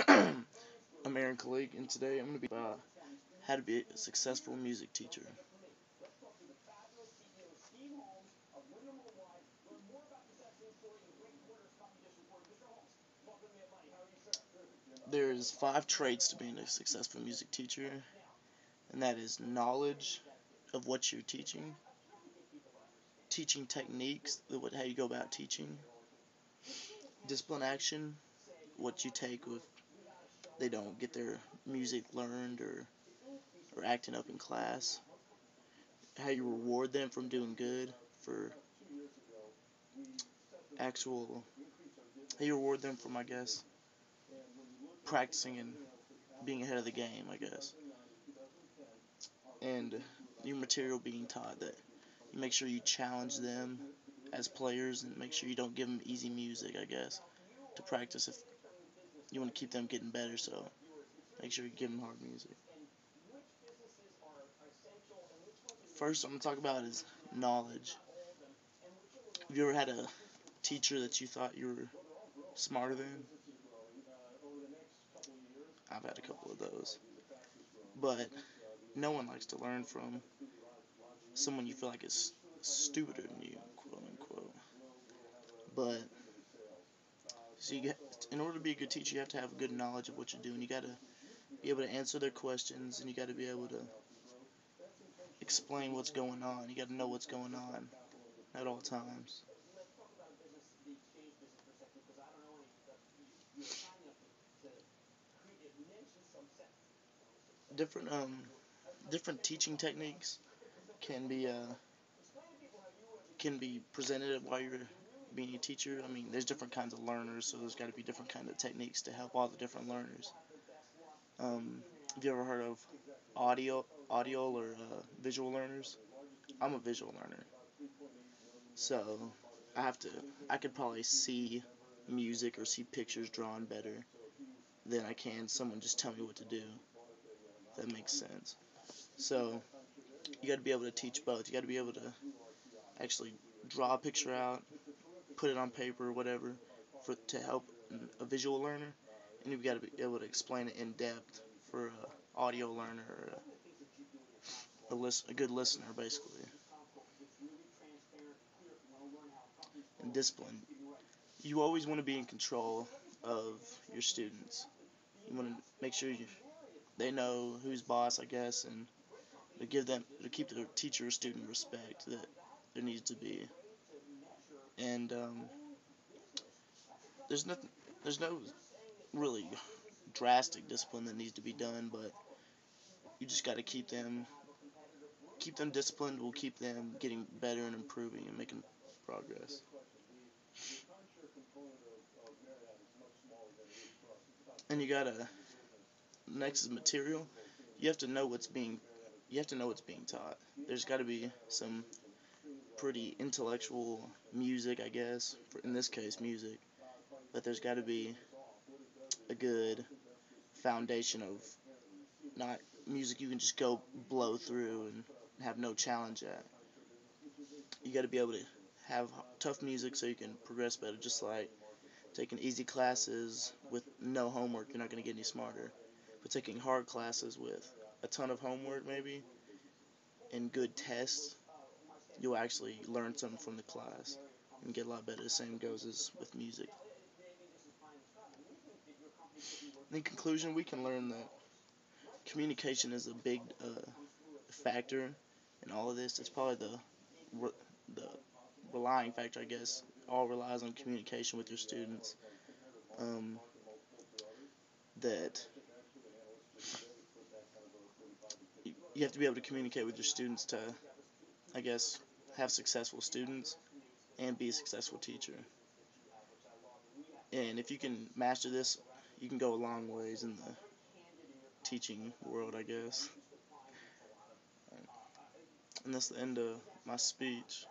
I'm Aaron Khaleeq, and today I'm going to be about how to be a successful music teacher. There's 5 traits to being a successful music teacher, and that is knowledge of what you're teaching, teaching techniques, how you go about teaching, discipline action, what you take if they don't get their music learned or acting up in class, how you reward them from doing good for actual, how you reward them from, I guess, practicing and being ahead of the game, I guess. And your material being taught, that you make sure you challenge them as players and make sure you don't give them easy music, I guess, to practice if you want to keep them getting better. So make sure you give them hard music. First, I'm going to talk about is knowledge. Have you ever had a teacher that you thought you were smarter than? I've had a couple of those. But no one likes to learn from someone you feel like is stupider than you, quote unquote. But so in order to be a good teacher, you have to have a good knowledge of what you're doing. You got to be able to answer their questions, and you got to be able to explain what's going on. You got to know what's going on at all times. Different different teaching techniques can be uh, can be presented while you're being a teacher. I mean, there's different kinds of learners, so there's got to be different kinds of techniques to help all the different learners. Have you ever heard of audio or visual learners? I'm a visual learner, so I have to. I could probably see music or see pictures drawn better than I can someone just tell me what to do. If that makes sense. So you got to be able to teach both. You got to be able to actually draw a picture out, put it on paper or whatever, for to help a visual learner, and you've got to be able to explain it in depth for a audio learner or a good listener, basically. And discipline. You always want to be in control of your students. You want to make sure they know who's boss, I guess, and to keep the teacher or student respect that there needs to be. And there's nothing, there's no really drastic discipline that needs to be done, but you just got to keep them disciplined. Will keep them getting better and improving and making progress. And you gotta next is material. You have to know what's being you have to know what's being taught. There's got to be some pretty intellectual music, I guess. In this case, music, but there's got to be a good foundation of not music you can just go blow through and have no challenge at. You got to be able to have tough music so you can progress better, just like taking easy classes with no homework, you're not going to get any smarter. But taking hard classes with a ton of homework, maybe, and good tests, you'll actually learn something from the class and get a lot better. The same goes as with music. In conclusion, we can learn that communication is a big factor in all of this. It's probably the relying factor, I guess. All relies on communication with your students. Um, that you have to be able to communicate with your students to, I guess, have successful students and be a successful teacher. And if you can master this, you can go a long ways in the teaching world, I guess. And that's the end of my speech.